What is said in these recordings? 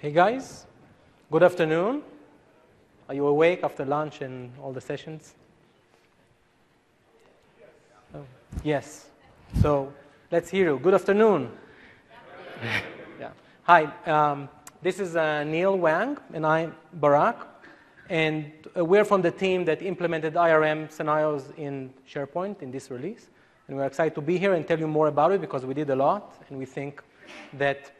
Hey guys, good afternoon. Are you awake after lunch and all the sessions? Oh, yes. So let's hear you. Good afternoon. Yeah. Hi, this is Neil Wang and I'm Barak. And we're from the team that implemented IRM scenarios in SharePoint in this release. And we're excited to be here and tell you more about it because we did a lot and we think that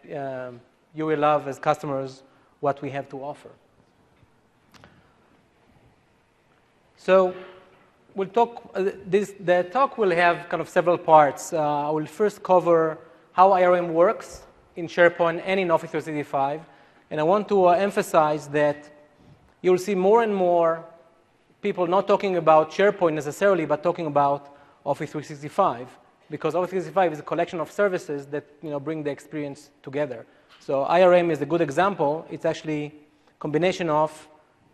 you will love as customers what we have to offer. So we'll talk, the talk will have kind of several parts. I will first cover how IRM works in SharePoint and in Office 365. And I want to emphasize that you'll see more and more people not talking about SharePoint necessarily, but talking about Office 365. Because Office 365 is a collection of services that bring the experience together. So IRM is a good example. It's actually a combination of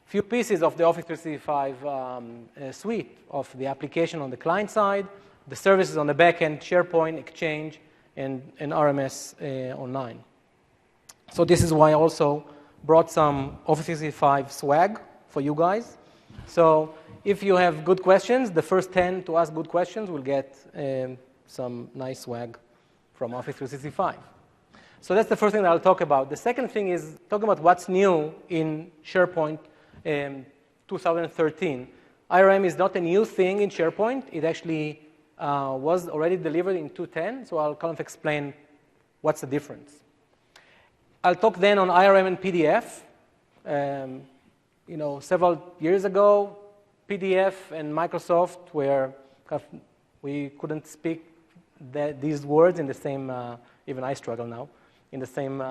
few pieces of the Office 365 suite of the application on the client side, the services on the back end, SharePoint, Exchange, and RMS online. So this is why I also brought some Office 365 swag for you guys. So if you have good questions, the first 10 to ask good questions will get some nice swag from Office 365. So that's the first thing that I'll talk about. The second thing is talking about what's new in SharePoint 2013. IRM is not a new thing in SharePoint. It actually was already delivered in 2.10, so I'll kind of explain what's the difference. I'll talk then on IRM and PDF. Several years ago, PDF and Microsoft were we couldn't speak these words in the same, even I struggle now, in the same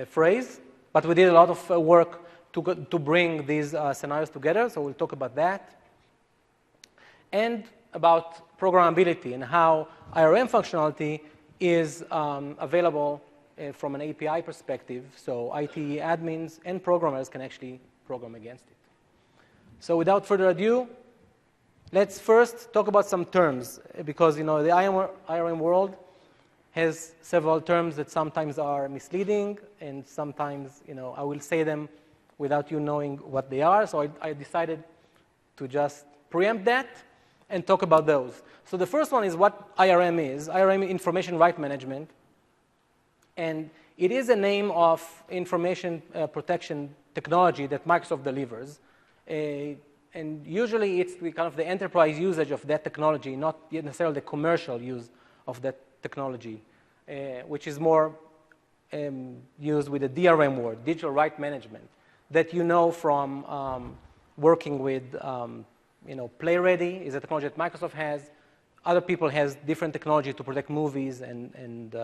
phrase. But we did a lot of work to bring these scenarios together, so we'll talk about that. And about programmability and how IRM functionality is available from an API perspective, so IT admins and programmers can actually program against it. So without further ado, let's first talk about some terms, because the IRM world has several terms that sometimes are misleading, and sometimes I will say them without you knowing what they are. So I decided to just preempt that and talk about those. So the first one is what IRM is. IRM, Information Right Management. And it is a name of information protection technology that Microsoft delivers. And usually it's kind of the enterprise usage of that technology, not necessarily the commercial use of that technology, which is more used with the DRM word, Digital Right Management, that you know from working with, PlayReady is a technology that Microsoft has. Other people has different technology to protect movies and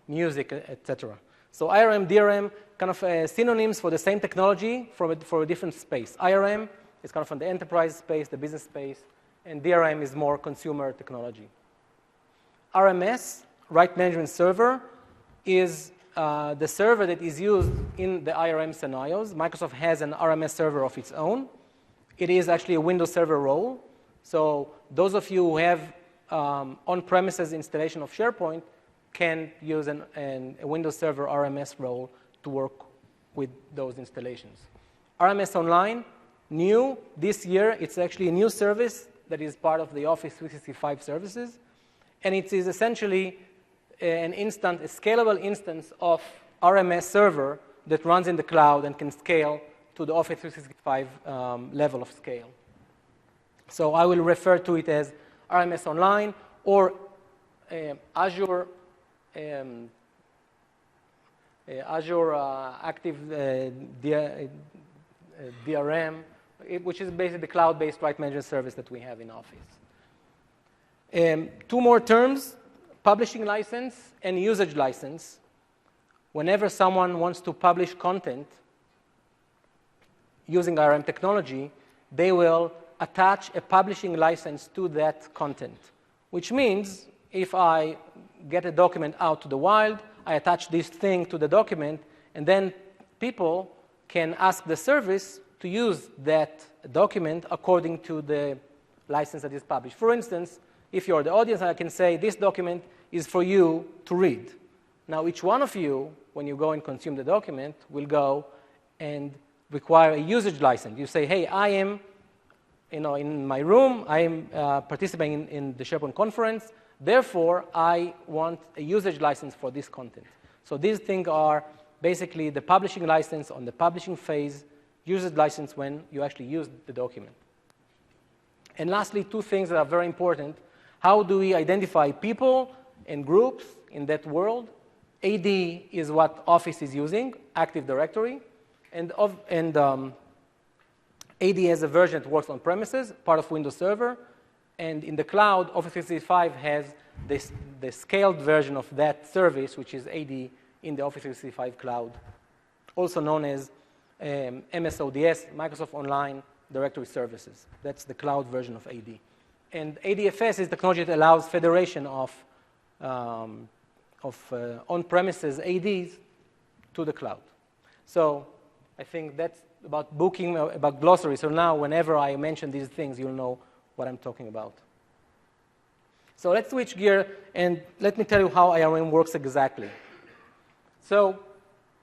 music, etc. So IRM, DRM, kind of synonyms for the same technology for a different space. IRM is kind of from the enterprise space, the business space, and DRM is more consumer technology. RMS, Right Management Server, is the server that is used in the IRM scenarios. Microsoft has an RMS server of its own. It is actually a Windows Server role. So those of you who have on-premises installation of SharePoint can use a Windows Server RMS role to work with those installations. RMS Online, new this year. It's actually a new service that is part of the Office 365 services. And it is essentially a scalable instance of RMS server that runs in the cloud and can scale to the Office 365 level of scale. So I will refer to it as RMS Online or Azure Active DRM, which is basically the cloud-based right management service that we have in Office. Two more terms, publishing license and usage license. Whenever someone wants to publish content using IRM technology, they will attach a publishing license to that content, which means if I get a document out to the wild, I attach this thing to the document, and then people can ask the service to use that document according to the license that is published. For instance, if you're the audience, I can say this document is for you to read. Now, each one of you, when you go and consume the document, will go and require a usage license. You say, hey, I am in my room, I am participating in the SharePoint conference, therefore, I want a usage license for this content. So these things are basically the publishing license on the publishing phase, usage license when you actually use the document. And lastly, two things that are very important. How do we identify people and groups in that world? AD is what Office is using, Active Directory, and AD has a version that works on premises, part of Windows Server, and in the cloud, Office 365 has the scaled version of that service, which is AD in the Office 365 cloud, also known as MSODS, Microsoft Online Directory Services. That's the cloud version of AD. And ADFS is technology that allows federation of on-premises ADs to the cloud. So I think that's about booking, about glossary. So now whenever I mention these things, you'll know what I'm talking about. So let's switch gear, and let me tell you how IRM works exactly. So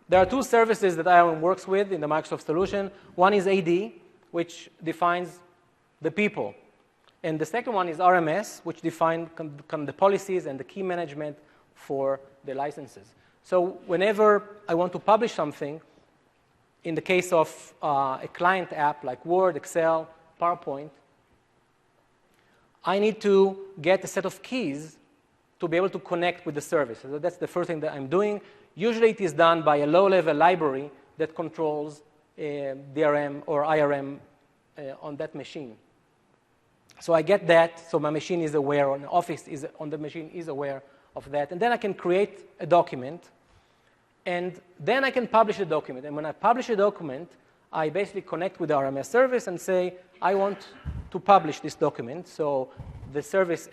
there are two services that IRM works with in the Microsoft solution. One is AD, which defines the people. And the second one is RMS, which defines the policies and the key management for the licenses. So whenever I want to publish something, in the case of a client app like Word, Excel, PowerPoint, I need to get a set of keys to be able to connect with the service. So that's the first thing that I'm doing. Usually it is done by a low-level library that controls DRM or IRM on that machine. So I get that, so my machine is aware, or Office on the machine is aware of that. And then I can create a document, and then I can publish a document. And when I publish a document, I basically connect with the RMS service and say, I want to publish this document. So the service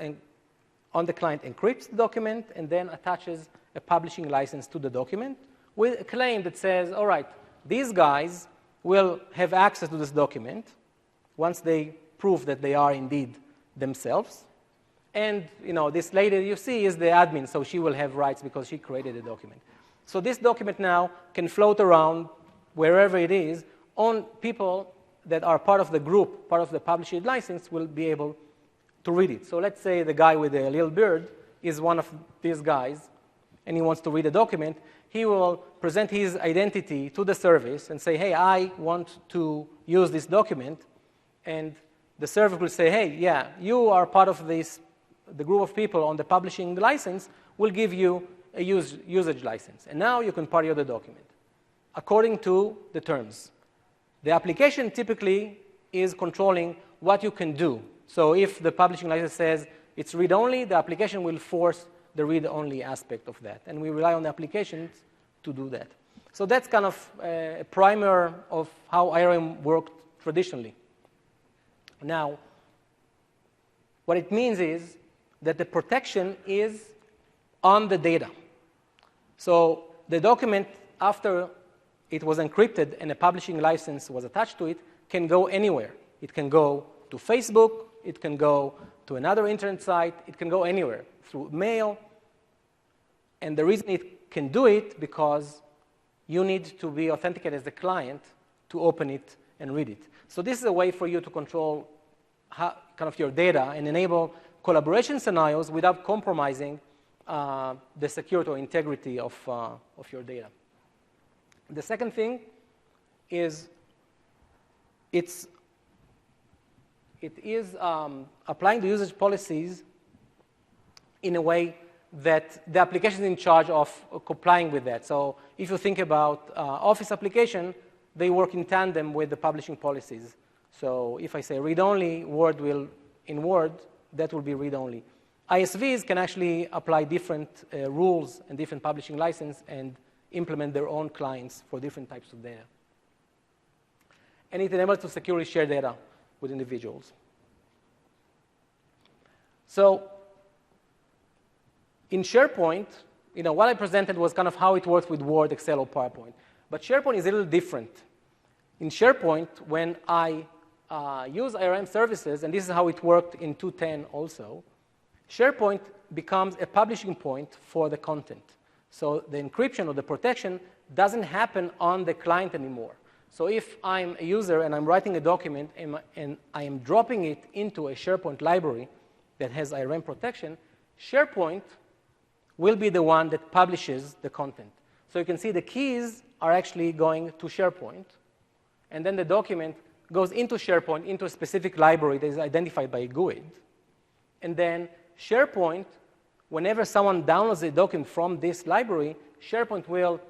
on the client encrypts the document and then attaches a publishing license to the document with a claim that says, all right, these guys will have access to this document once they prove that they are indeed themselves. And this lady you see is the admin, so she will have rights because she created the document. So this document now can float around wherever it is. On people that are part of the group, part of the publishing license, will be able to read it. So let's say the guy with the little beard is one of these guys, and he wants to read a document. He will present his identity to the service and say, hey, I want to use this document. And the service will say, hey, yeah, you are part of this, the group of people on the publishing license will give you a usage license. And now you can party the document according to the terms. The application typically is controlling what you can do. So if the publishing license says it's read-only, the application will force the read-only aspect of that. And we rely on the applications to do that. So that's kind of a primer of how IRM worked traditionally. Now, what it means is that the protection is on the data. So the document, after it was encrypted and a publishing license was attached to it, can go anywhere. It can go to Facebook. It can go to another internet site. It can go anywhere through mail. And the reason it can do it because you need to be authenticated as the client to open it and read it. So this is a way for you to control kind of your data and enable collaboration scenarios without compromising the security or integrity of your data. The second thing is it is applying the usage policies in a way that the application is in charge of complying with that. So if you think about Office application, they work in tandem with the publishing policies. So if I say read-only, in Word, that will be read-only. ISVs can actually apply different rules and different publishing license and implement their own clients for different types of data. And it enables to securely share data with individuals. So in SharePoint, what I presented was kind of how it works with Word, Excel, or PowerPoint. But SharePoint is a little different. In SharePoint, when I use IRM services, and this is how it worked in 2.10 also, SharePoint becomes a publishing point for the content. So the encryption or the protection doesn't happen on the client anymore. So if I'm a user and I'm writing a document and I am dropping it into a SharePoint library that has IRM protection, SharePoint will be the one that publishes the content. So you can see the keys are actually going to SharePoint, and then the document goes into SharePoint, into a specific library that is identified by a GUID. And then SharePoint, whenever someone downloads a document from this library, SharePoint will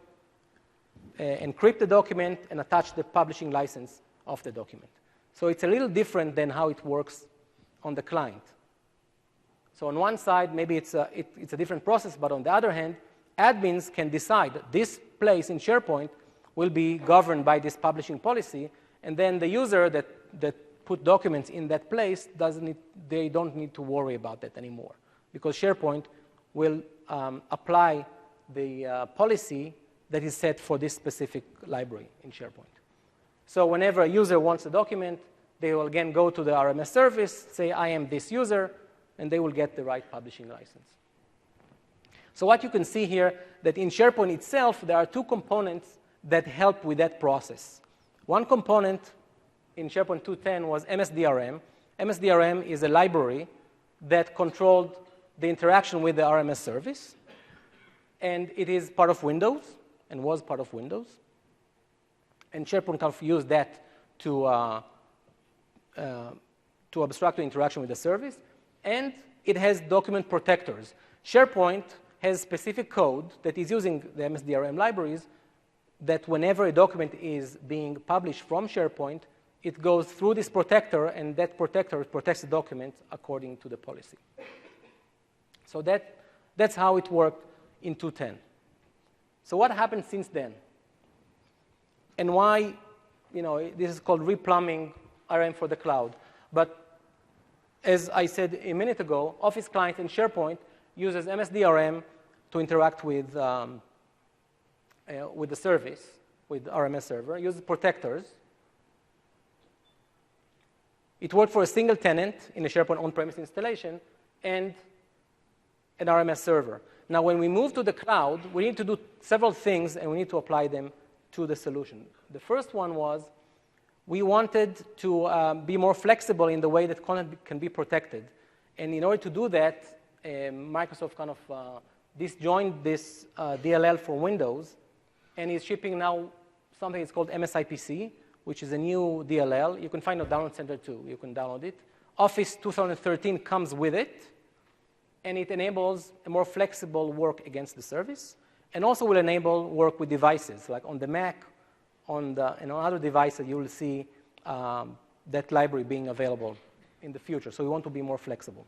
encrypt the document and attach the publishing license of the document. So it's a little different than how it works on the client. So on one side, maybe it's a different process, but on the other hand, admins can decide that this place in SharePoint will be governed by this publishing policy, and then the user that put documents in that place, they don't need to worry about that anymore, because SharePoint will apply the policy that is set for this specific library in SharePoint. So whenever a user wants a document, they will again go to the RMS service, say, I am this user, and they will get the right publishing license. So what you can see here, that in SharePoint itself, there are two components that help with that process. One component in SharePoint 2.10 was MSDRM. MSDRM is a library that controlled the interaction with the RMS service, and it is part of Windows, and was part of Windows. And SharePoint kind of used that to abstract the interaction with the service. And it has document protectors. SharePoint has specific code that is using the MSDRM libraries that whenever a document is being published from SharePoint, it goes through this protector, and that protector protects the document according to the policy. So that's how it worked in 2.10. So what happened since then? And why, this is called replumbing RM for the cloud. But as I said a minute ago, Office Client in SharePoint uses MSDRM to interact with the service, with RMS server, uses protectors. It worked for a single tenant in a SharePoint on-premise installation and an RMS server. Now, when we move to the cloud, we need to do several things, and we need to apply them to the solution. The first one was we wanted to be more flexible in the way that content can be protected. And in order to do that, Microsoft kind of disjoined this DLL for Windows, and is shipping now something that's called MSIPC, which is a new DLL. You can find it on Download Center too. You can download it. Office 2013 comes with it, and it enables a more flexible work against the service, and also will enable work with devices, like on the Mac, and on other devices, you will see that library being available in the future. So we want to be more flexible.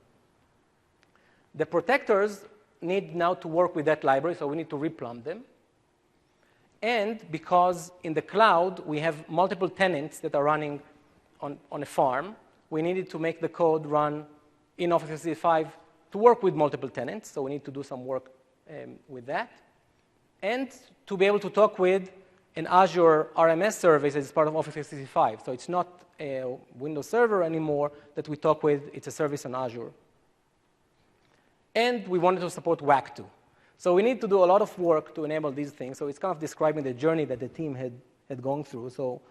The protectors need now to work with that library, so we need to replumb them. And because in the cloud, we have multiple tenants that are running on a farm, we needed to make the code run in Office 365 to work with multiple tenants, so we need to do some work with that. And to be able to talk with an Azure RMS service as part of Office 365. So it's not a Windows server anymore that we talk with, it's a service on Azure. And we wanted to support WAC too. So we need to do a lot of work to enable these things. So it's kind of describing the journey that the team had gone through. So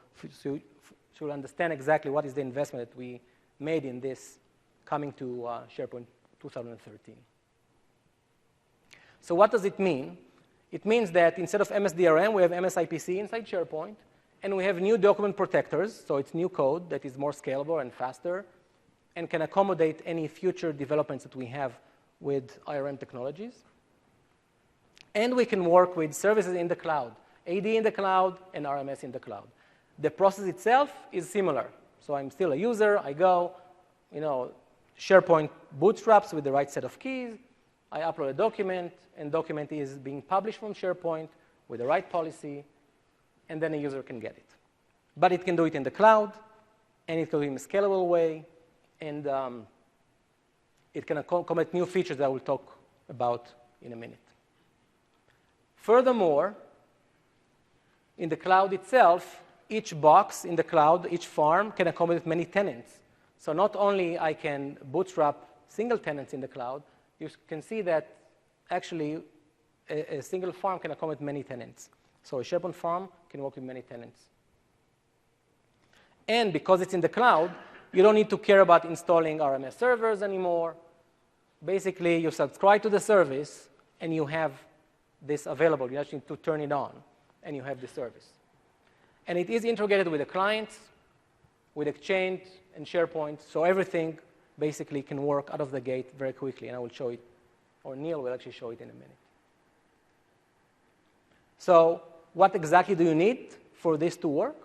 you'll understand exactly what is the investment that we made in this coming to SharePoint 2013. So what does it mean? It means that instead of MSDRM, we have MSIPC inside SharePoint, and we have new document protectors. So it's new code that is more scalable and faster and can accommodate any future developments that we have with IRM technologies. And we can work with services in the cloud, AD in the cloud and RMS in the cloud. The process itself is similar. So I'm still a user. I go, SharePoint bootstraps with the right set of keys. I upload a document, and document is being published from SharePoint with the right policy, and then a user can get it. But it can do it in the cloud, and it can do it in a scalable way, and it can accommodate new features that I will talk about in a minute. Furthermore, in the cloud itself, each box in the cloud, each farm, can accommodate many tenants. So not only I can bootstrap single tenants in the cloud, you can see that actually a single farm can accommodate many tenants. So a SharePoint farm can work with many tenants. And because it's in the cloud, you don't need to care about installing RMS servers anymore. Basically, you subscribe to the service, and you have this available. You actually need to turn it on, and you have the service. And it is integrated with the clients, with Exchange and SharePoint, so everything basically can work out of the gate very quickly, and I will show it, or Neil will actually show it in a minute. So what exactly do you need for this to work?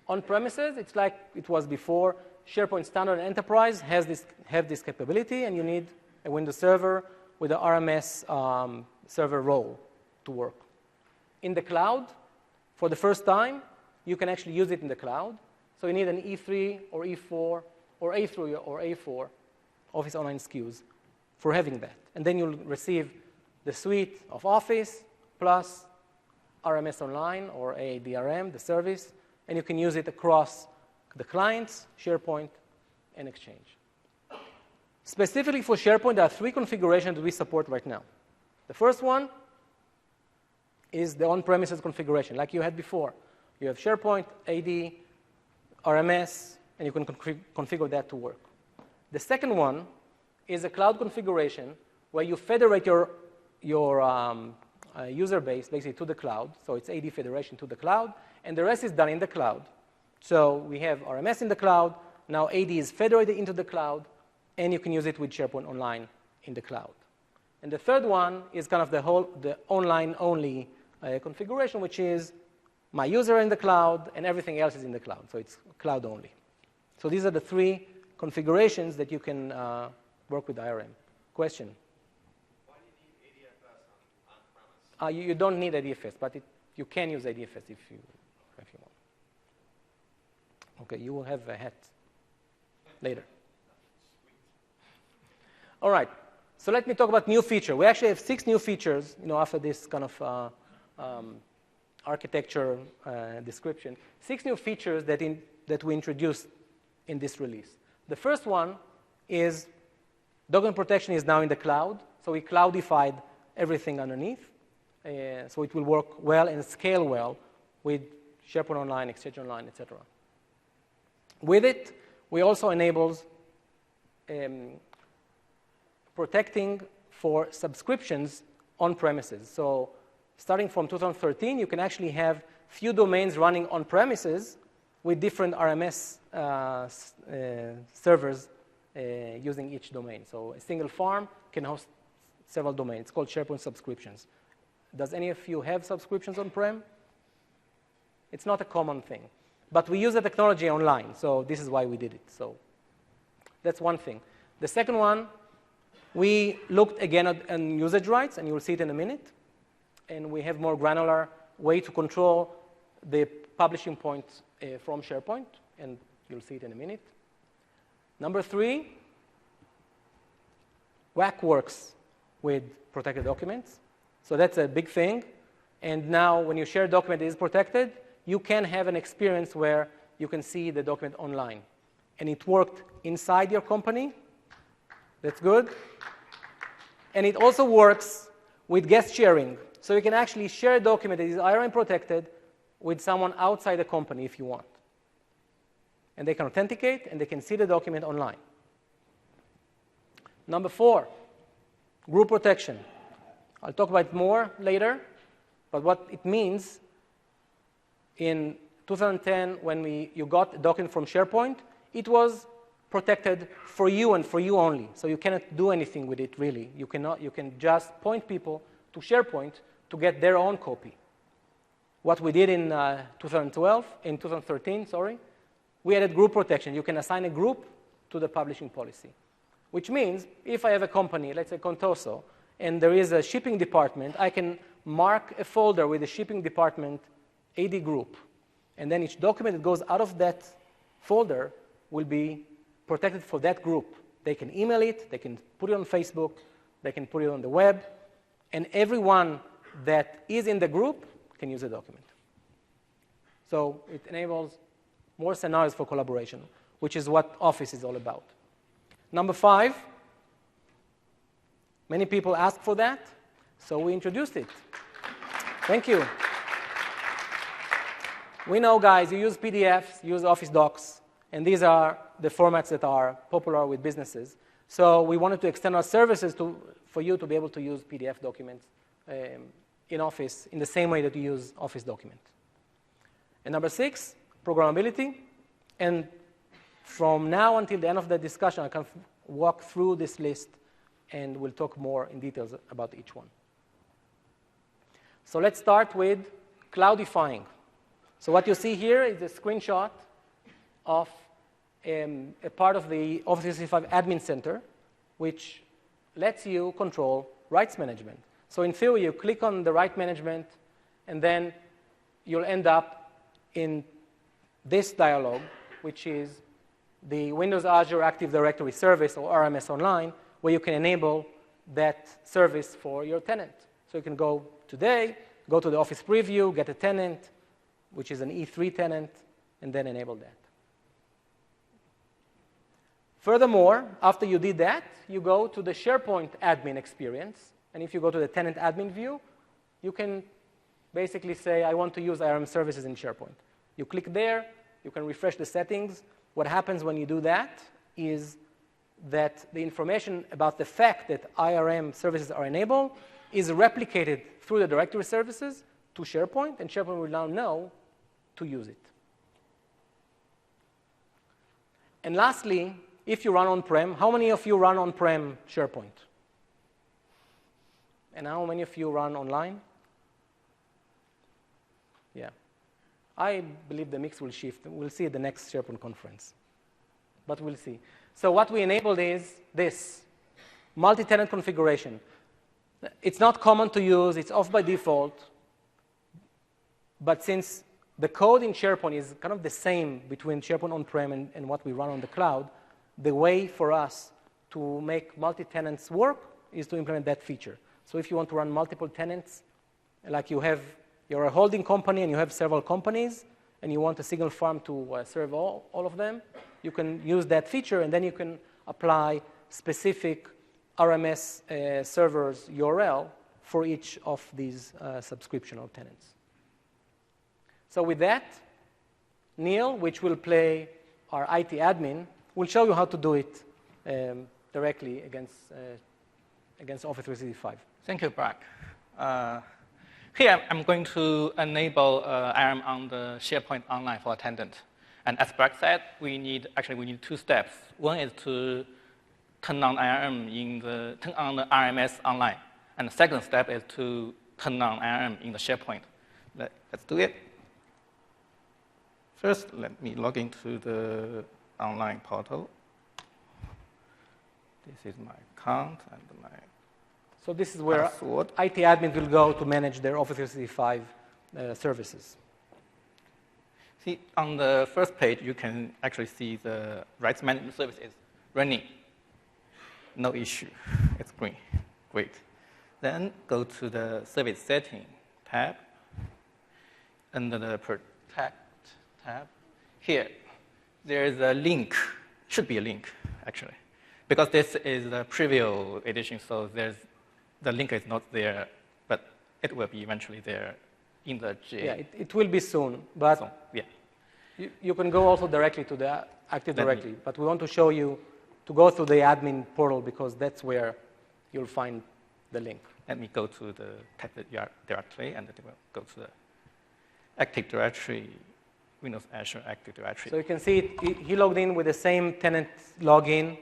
On premises, it's like it was before. SharePoint Standard Enterprise have this capability, and you need a Windows server with an RMS server role to work. In the cloud, for the first time, you can actually use it in the cloud. So you need an E3 or E4 or A3 or A4 Office Online SKUs for having that. And then you'll receive the suite of Office plus RMS Online or AADRM, the service, and you can use it across the clients, SharePoint, and Exchange. Specifically for SharePoint, there are 3 configurations that we support right now. The first one is the on-premises configuration, like you had before. You have SharePoint, AD, RMS, and you can configure that to work. The second one is a cloud configuration where you federate your user base basically to the cloud. So it's AD federation to the cloud, and the rest is done in the cloud. So we have RMS in the cloud. Now AD is federated into the cloud, and you can use it with SharePoint Online in the cloud. And the third one is kind of the online-only configuration, which is my user in the cloud, and everything else is in the cloud. So it's cloud only. So these are the 3 configurations that you can work with IRM. Question? Why do you need ADFS on-premise? You don't need ADFS, but you can use ADFS if you want. Okay, you will have a hat later. All right, so let me talk about new feature. We actually have 6 new features, after this kind of architecture description. 6 new features that we introduced in this release. The first one is document protection is now in the cloud. So we cloudified everything underneath. So it will work well and scale well with SharePoint Online, Exchange Online, etc. With it, we also enable protecting for subscriptions on premises. So starting from 2013, you can actually have few domains running on premises with different RMS servers using each domain. So a single farm can host several domains. It's called SharePoint subscriptions. Does any of you have subscriptions on-prem? It's not a common thing. But we use the technology online, so this is why we did it. So that's one thing. The second one, we looked again at usage rights, and you will see it in a minute. And we have more granular way to control the publishing points from SharePoint, and you'll see it in a minute. Number 3, WAC works with protected documents. So that's a big thing. And now when you share a document that is protected, you can have an experience where you can see the document online. And it worked inside your company. That's good. And it also works with guest sharing. So you can actually share a document that is IRM protected with someone outside the company if you want. And they can authenticate, and they can see the document online. Number 4, group protection. I'll talk about it more later, but what it means, in 2010, when you got a document from SharePoint, it was protected for you and for you only. So you cannot do anything with it, really. You can just point people to SharePoint to get their own copy. What we did in 2013, we added group protection. You can assign a group to the publishing policy, which means if I have a company, let's say Contoso, and there is a shipping department, I can mark a folder with the shipping department AD group, and then each document that goes out of that folder will be protected for that group. They can email it, they can put it on Facebook, they can put it on the web, and everyone that is in the group can use the document. So it enables more scenarios for collaboration, which is what Office is all about. Number 5, many people ask for that. So we introduced it. Thank you. We know, guys, you use PDFs, you use Office docs, and these are the formats that are popular with businesses. So we wanted to extend our services for you to be able to use PDF documents in Office in the same way that you use Office document. And number 6, programmability. And from now until the end of the discussion, I can walk through this list, and we'll talk more in details about each one. So let's start with cloudifying. So what you see here is a screenshot of a part of the Office 365 Admin Center, which lets you control rights management. So in theory, you click on the right management, and then you'll end up in this dialog, which is the Windows Azure Active Directory service, or RMS Online, where you can enable that service for your tenant. So you can go today, go to the Office preview, get a tenant, which is an E3 tenant, and then enable that. Furthermore, after you did that, you go to the SharePoint admin experience. And if you go to the tenant admin view, you can basically say, I want to use IRM services in SharePoint. You click there, you can refresh the settings. What happens when you do that is that the information about the fact that IRM services are enabled is replicated through the directory services to SharePoint, and SharePoint will now know to use it. And lastly, if you run on-prem, how many of you run on-prem SharePoint? And how many of you run online? Yeah. I believe the mix will shift. We'll see at the next SharePoint conference. But we'll see. So what we enabled is this, multi-tenant configuration. It's not common to use. It's off by default. But since the code in SharePoint is kind of the same between SharePoint on-prem and what we run on the cloud, the way for us to make multi-tenants work is to implement that feature. So if you want to run multiple tenants, like you're a holding company and you have several companies, and you want a single farm to serve all of them, you can use that feature, and then you can apply specific RMS servers URL for each of these subscriptional tenants. So with that, Neil, which will play our IT admin, will show you how to do it directly against Office 365. Thank you, Brad. Here, I'm going to enable IRM on the SharePoint Online for attendant. And as Brad said, we need 2 steps. One is to turn on turn on the RMS Online. And the second step is to turn on IRM in the SharePoint. Let's do it. First, let me log into the online portal. This is my account and my So this is where password. IT admin will go to manage their Office 365 services. See, on the first page, you can actually see the rights management service is running. No issue. It's green. Great. Then go to the service setting tab. Under the protect tab. Here, there is a link. Should be a link, actually. Because this is the preview edition, so the link is not there, but it will be eventually there in the GA. Yeah, it will be soon, but So, yeah. you can go also directly to the Active Directory. But we want to show you to go through the admin portal because that's where you'll find the link. Let me go to the tablet directory, and it will go to the Active Directory, Windows Azure Active Directory. So you can see he logged in with the same tenant login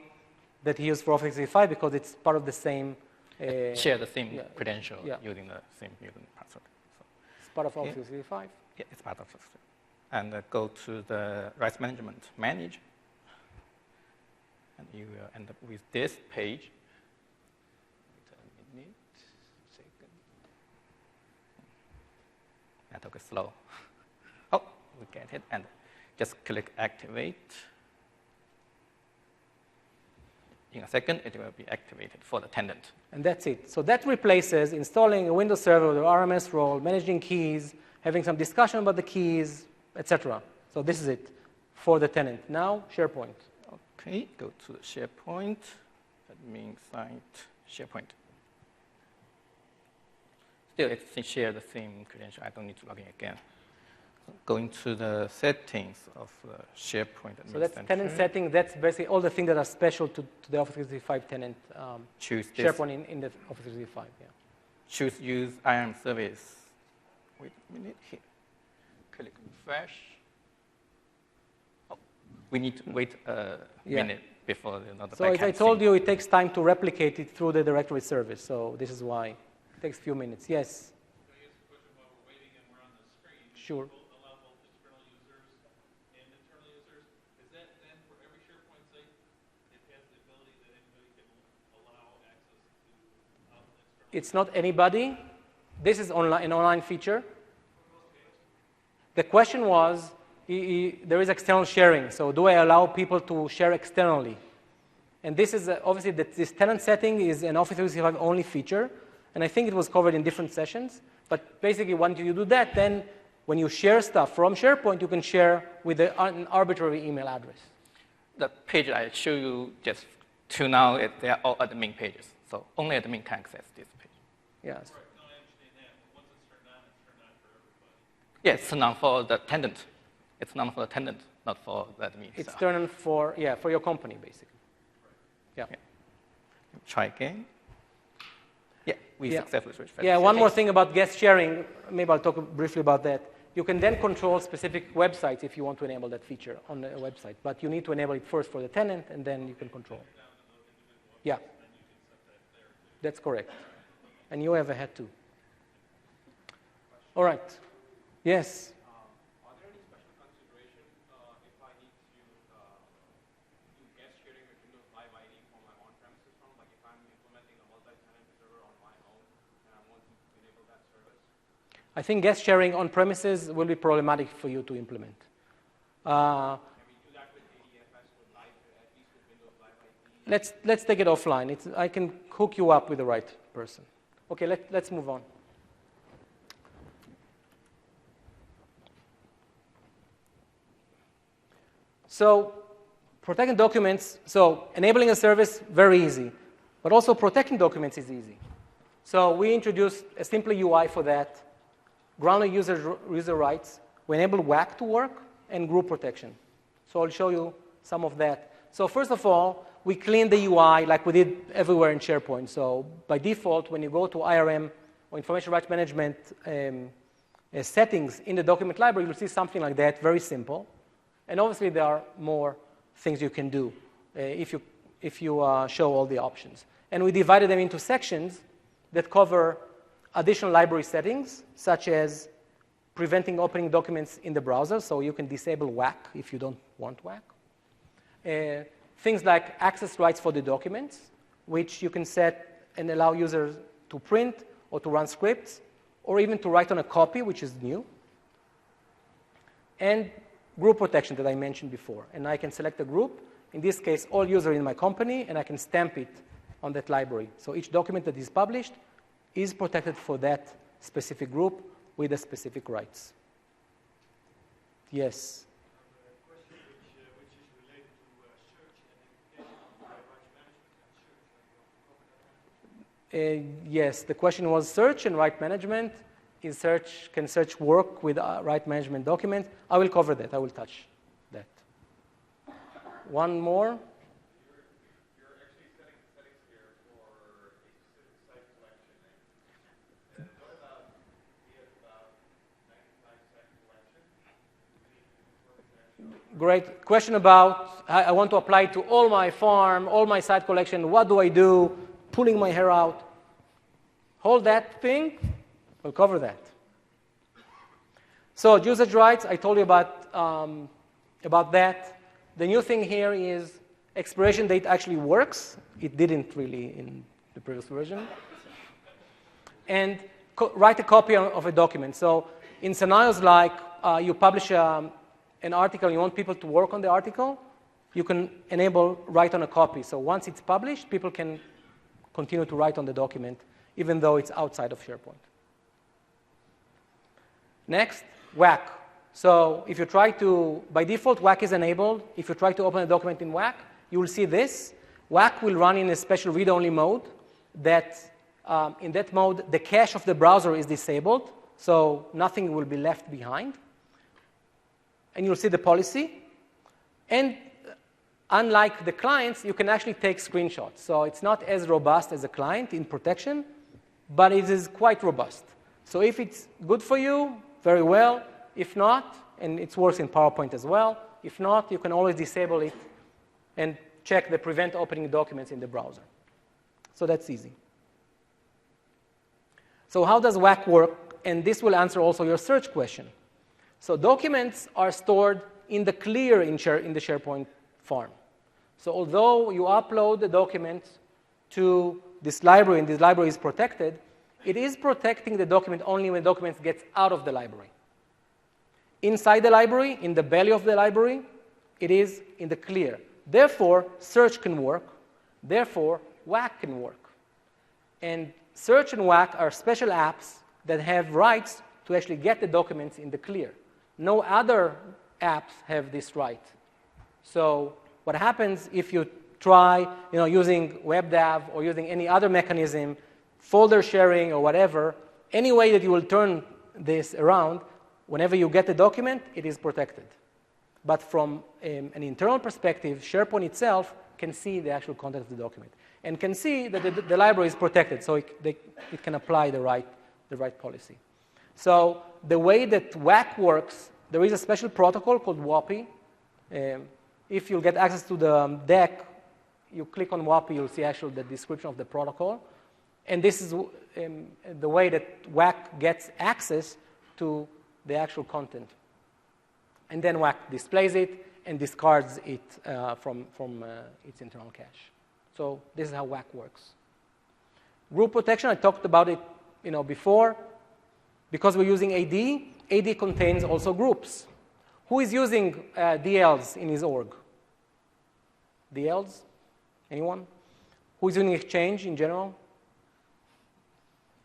that he used for Office 365 because it's part of the same. Share the same credential yeah. using the same username and password. So, It's part of Office 365. yeah, it's part of the system. And go to the rights management, manage. And you will end up with this page. Wait a minute, second. That took slow. Oh, we get it. And just click activate. In a second, it will be activated for the tenant. And that's it. So that replaces installing a Windows server with an RMS role, managing keys, having some discussion about the keys, etc. So this is it for the tenant. Now, SharePoint. Okay, go to the SharePoint, admin site, SharePoint. Still, it's share the same credential. I don't need to log in again. Going to the settings of the SharePoint So that's tenant setting. That's basically all the things that are special to the Office 365 tenant Choose this. SharePoint in the Office 365. Yeah. Choose use IAM service. Wait a minute here. Click refresh. Oh, we need to wait a minute before the So as I told you, it takes time to replicate it through the directory service. So this is why it takes a few minutes. Yes. Can I ask a question while we're waiting and we're on the screen? Sure. Allow both external users and internal users. Is that then for every SharePoint site, it has the ability that anybody can allow access to external? It's not anybody. This is an online feature. The question was, there is external sharing. So do I allow people to share externally? And this is obviously this tenant setting is an Office 365 only feature. And I think it was covered in different sessions. But basically, once you do that, then when you share stuff from SharePoint, you can share with an arbitrary email address. The page I show you just to now, they are all admin pages. So only admin can access this page. Yes. Right. No, I understand that. But once it's turned on for everybody. Yes, it's not for the tenant. It's not for the tenant, not for the admin. It's turned on for your company, basically. Yeah. Try again. Yeah, we successfully switched. Yeah, one more thing about guest sharing. Maybe I'll talk briefly about that. You can then control specific websites if you want to enable that feature on the website. But you need to enable it first for the tenant, and then you can control. Yeah. That's correct. And you have a hat too. All right. Yes. Are there any special considerations if I need to do guest sharing with Windows Live ID for my on-prem system? Like if I'm implementing a multi-tenant server on my own and I want to enable that service? I think guest sharing on premises will be problematic for you to implement. Can we do that with ADFS with Live, at least with Windows Live ID? Let's take it offline. I can hook you up with the right person. Okay, let's move on. So protecting documents, so enabling a service, very easy. But also protecting documents is easy. So we introduced a simple UI for that. Grounded user rights. We enable WAC to work and group protection. So I'll show you some of that. So first of all, we clean the UI like we did everywhere in SharePoint. So by default, when you go to IRM or Information Rights Management settings in the document library, you'll see something like that, very simple. And obviously, there are more things you can do if you show all the options. And we divided them into sections that cover additional library settings, such as preventing opening documents in the browser, so you can disable WAC if you don't want WAC. Things like access rights for the documents, which you can set and allow users to print or to run scripts, or even to write on a copy, which is new. And group protection that I mentioned before. And I can select a group, in this case, all users in my company, and I can stamp it on that library. So each document that is published is protected for that specific group with the specific rights. Yes? A question which is related to search and rights management. Yes, the question was search and right management. Can search work with right management documents? I will cover that. I will touch that. One more. You're actually setting settings here for a specific site collection. And what about about 95 site collection? Great question about, I want to apply to all my farm, all my site collection. What do I do? Pulling my hair out. Hold that thing. We'll cover that. So usage rights, I told you about that. The new thing here is expiration date actually works. It didn't really in the previous version. And write a copy of a document. So in scenarios like you publish an article, you want people to work on the article, you can enable write on a copy. So once it's published, people can continue to write on the document, even though it's outside of SharePoint. Next, WAC. So if you try to, by default, WAC is enabled. If you try to open a document in WAC, you will see this. WAC will run in a special read-only mode that in that mode, the cache of the browser is disabled, so nothing will be left behind. And you'll see the policy. And unlike the clients, you can actually take screenshots. So it's not as robust as a client in protection, but it is quite robust. So if it's good for you, very well. If not, and it works in PowerPoint as well, if not, you can always disable it and check the prevent opening documents in the browser. So that's easy. So how does WAC work? And this will answer also your search question. So documents are stored in the clear in the SharePoint farm. So although you upload the document to this library, and this library is protected, it is protecting the document only when the document gets out of the library. Inside the library, in the belly of the library, it is in the clear. Therefore, search can work. Therefore, WAC can work. And search and WAC are special apps that have rights to actually get the documents in the clear. No other apps have this right. So what happens if you try using WebDAV or using any other mechanism, folder sharing or whatever, any way that you will turn this around, whenever you get the document, it is protected. But from an internal perspective, SharePoint itself can see the actual content of the document and can see that the library is protected, so it can apply the right policy. So the way that WAC works, there is a special protocol called WAPI. If you get access to the deck, you click on WAPI, you'll see actually the description of the protocol. And this is the way that WAC gets access to the actual content. And then WAC displays it and discards it from its internal cache. So this is how WAC works. Group protection, I talked about it before. Because we're using AD, AD contains also groups. Who is using DLs in his org? DLs? Anyone? Who is using Exchange in general?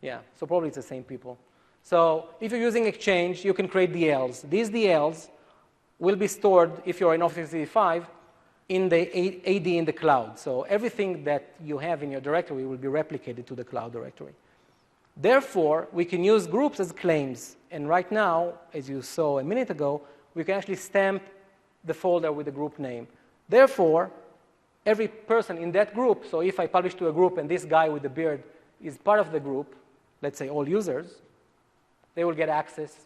Yeah, so probably it's the same people. So if you're using Exchange, you can create DLs. These DLs will be stored, if you're in Office 365, in the AD in the cloud. So everything that you have in your directory will be replicated to the cloud directory. Therefore, we can use groups as claims. And right now, as you saw a minute ago, we can actually stamp the folder with the group name. Therefore, every person in that group, so if I publish to a group and this guy with the beard is part of the group, let's say all users, they will get access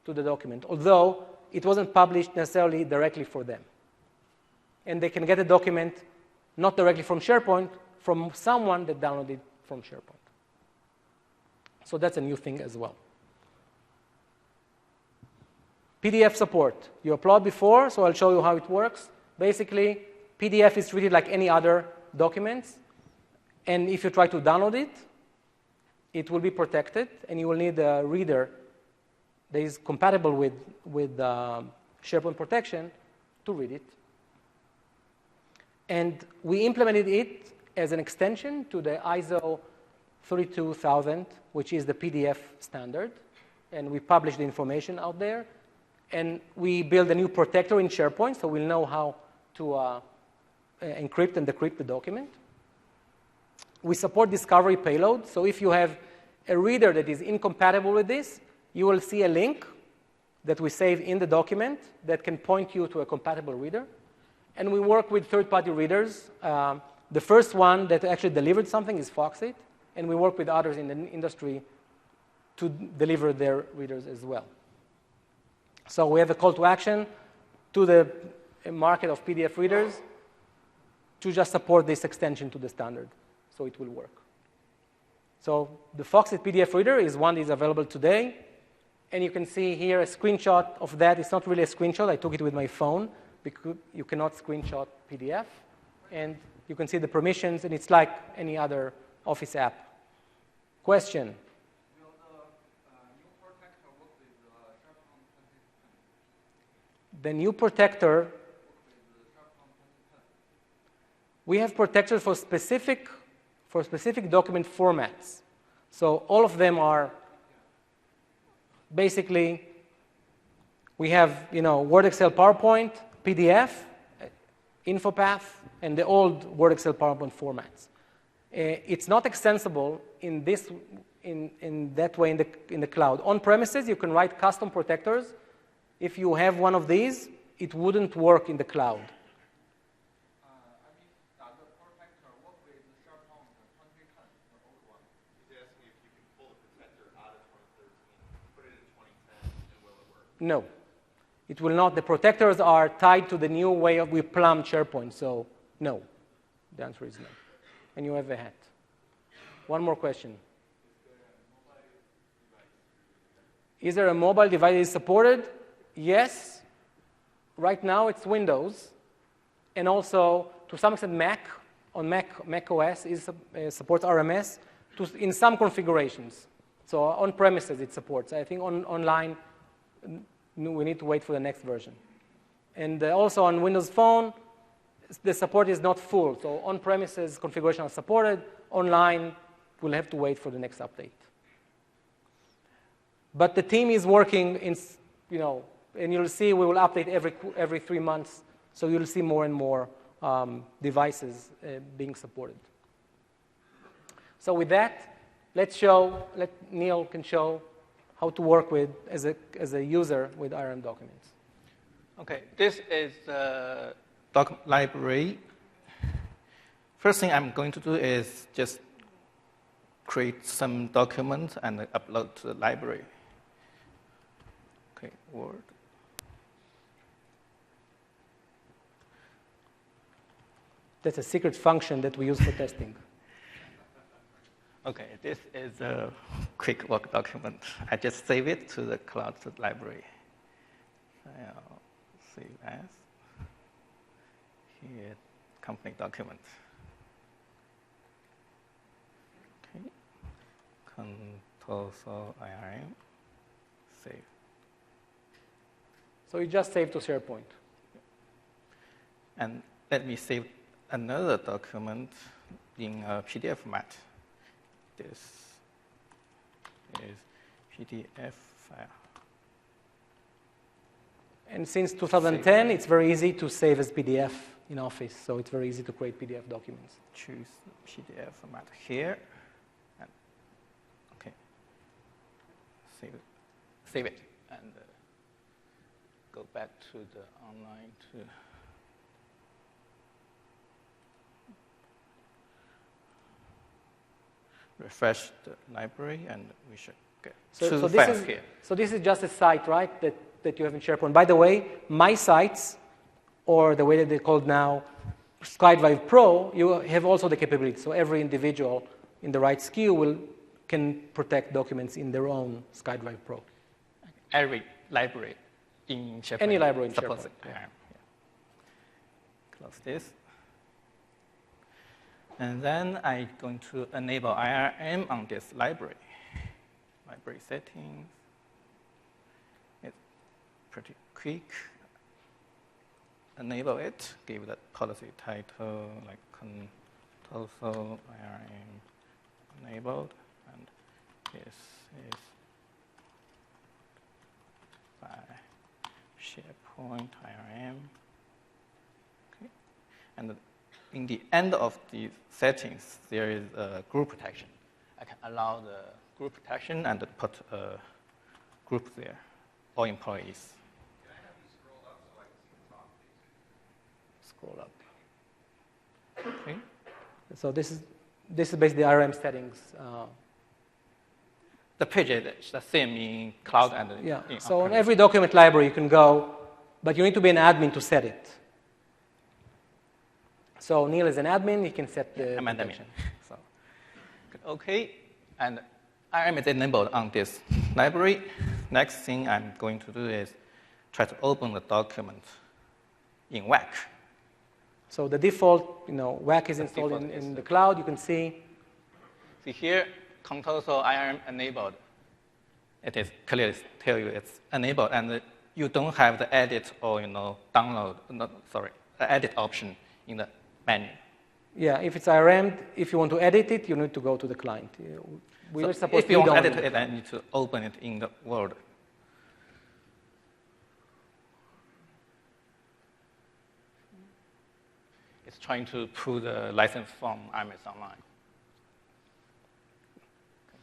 to the document, although it wasn't published necessarily directly for them. And they can get a document not directly from SharePoint, from someone that downloaded from SharePoint. So that's a new thing as well. PDF support. You upload before, so I'll show you how it works. Basically, PDF is treated like any other documents. And if you try to download it, it will be protected, and you will need a reader that is compatible with SharePoint protection to read it. And we implemented it as an extension to the ISO 32000, which is the PDF standard. And we publish the information out there. And we build a new protector in SharePoint, so we'll know how to encrypt and decrypt the document. We support discovery payload. So if you have a reader that is incompatible with this, you will see a link that we save in the document that can point you to a compatible reader. And we work with third-party readers. The first one that actually delivered something is Foxit. And we work with others in the industry to deliver their readers as well. So we have a call to action to the market of PDF readers to just support this extension to the standard, so it will work. So the Foxit PDF reader is one that is available today. And you can see here a screenshot of that. It's not really a screenshot. I took it with my phone, because you cannot screenshot PDF. And you can see the permissions, and it's like any other Office app. Question? Will the new protector work with SharePoint 2010? The new protector, we have protectors for specific document formats. So all of them are basically, we have Word, Excel, PowerPoint, PDF, InfoPath, and the old Word, Excel, PowerPoint formats. It's not extensible in that way in the cloud. On premises, you can write custom protectors. If you have one of these, it wouldn't work in the cloud. I mean, does the protector work with SharePoint 2010, the old one? He's asking if you can pull the protector out of 2013, put it in 2010, and will it work? No, it will not. The protectors are tied to the new way we plumbed SharePoint, so no. The answer is no. And you have a hat. One more question. Is there a mobile device that is supported? Yes. Right now it's Windows, and also to some extent Mac. On Mac OS supports RMS in some configurations. So on premises it supports. I think online we need to wait for the next version. And also on Windows Phone, the support is not full. So on premises configuration are supported. Online, we'll have to wait for the next update. But the team is working and you'll see we will update every 3 months. So you'll see more and more devices being supported. So with that, let Neil can show how to work with as a user with IRM documents. Okay, this is the doc library. First thing I'm going to do is just create some documents and upload to the library. Okay, Word. That's a secret function that we use for testing. Okay, this is a quick work document. I just save it to the cloud library. I'll save as. Here, company document. Okay, Control IRM, save. So you just save to SharePoint. And let me save another document in a PDF format. This is PDF file. And since 2010, it's very easy to save as PDF in Office. So it's very easy to create PDF documents. Choose PDF format here. And okay. Save it. And go back to the online to refresh the library, and we should get two files here. So this is just a site, right, that you have in SharePoint. By the way, my sites, or the way that they're called now, SkyDrive Pro, you have also the capability. So every individual in the right SKU can protect documents in their own SkyDrive Pro. Every library in SharePoint. Any library in SharePoint. Yeah. Close this. And then I'm going to enable IRM on this library. Library settings. It's pretty quick. Enable it, give the policy title like Control IRM enabled, and this is by SharePoint IRM. Okay. And in the end of the settings, there is a group protection. I can allow the group protection and put a group there, all employees. Can I have you scroll up so I can see the top, please? Scroll up. Okay. So this is basically IRM settings. The page is the same in cloud and Yeah. in So on on-premise. every document library you can go, but you need to be an admin to set it. So Neil is an admin; he can set the I'm an admin. protection. So, okay, and IRM is enabled on this library. Next thing I'm going to do is try to open the document in WAC. So the default, WAC is installed default in is the cloud. You can see. See here, Control IRM enabled. It is clearly tell you it's enabled, and you don't have the edit or download. The edit option in the menu. Yeah, if it's IRM, if you want to edit it, you need to go to the client. If you want to edit it, I need to open it in the Word. It's trying to pull the license from IMS Online.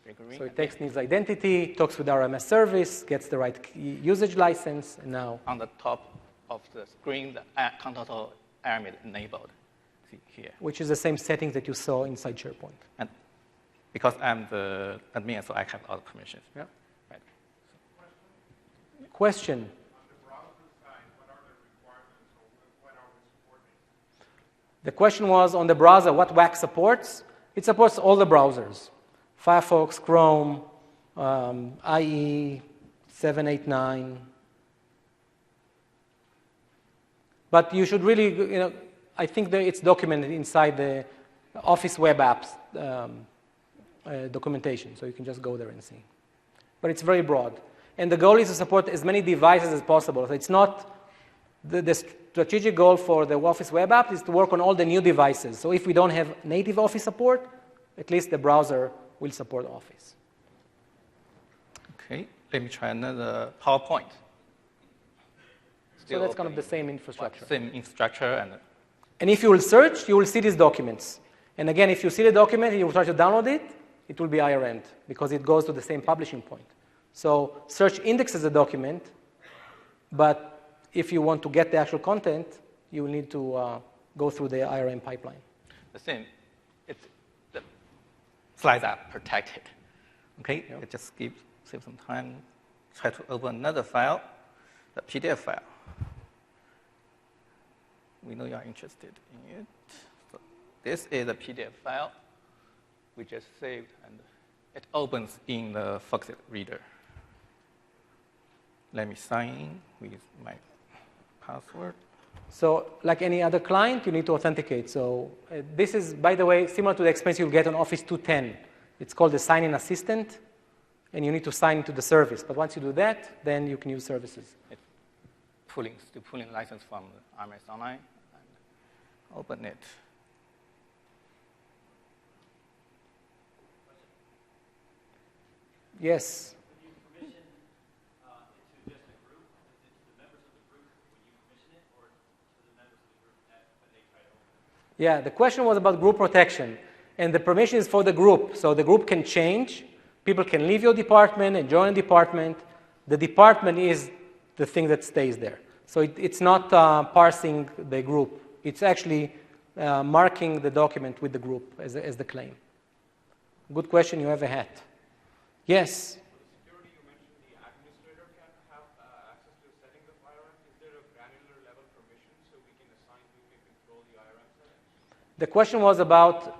Triggering. So it needs identity, talks with RMS service, gets the right usage license, and now on the top of the screen, the contour arm is enabled. See here. Which is the same settings that you saw inside SharePoint. And because I'm the admin, so I have all the permissions. Yeah. Right. Question. On the browser side, what are the requirements or what are we supporting? The question was on the browser, what WAC supports? It supports all the browsers. Firefox, Chrome, IE, 789. But you should really, I think that it's documented inside the Office web apps documentation, so you can just go there and see. But it's very broad. And the goal is to support as many devices as possible. So it's not, the strategic goal for the Office web app is to work on all the new devices. So if we don't have native Office support, at least the browser will support Office. Okay, let me try another PowerPoint. So that's kind of the same infrastructure. Same infrastructure. And if you will search, you will see these documents. And again, if you see the document and you will try to download it, it will be IRM'd because it goes to the same publishing point. So search indexes the document, but if you want to get the actual content, you will need to go through the IRM pipeline. The same. The slides are protected. Okay, Yep. Let's just save some time. Try to open another file, the PDF file. We know you are interested in it. So this is a PDF file we just saved, and it opens in the Foxit reader. Let me sign in with my password. So like any other client, you need to authenticate. So this is, by the way, similar to the experience you'll get on Office 210. It's called the sign-in assistant, and you need to sign into the service. But once you do that, then you can use services. It's still pulling license from the RMS Online. And open it. Yes. When you permission into just a group, is it to the members of the group when you permission it, or to the members of the group when they try to open it? Yeah, the question was about group protection. And the permission is for the group. So the group can change. People can leave your department and join a department. The department is the thing that stays there. So it's not parsing the group. It's actually marking the document with the group as the claim. Good question. You have a hat. Yes? For the security, you mentioned the administrator can have access to settings of IRM. Is there a granular level permission so we can assign who can control the IRM settings? The question was about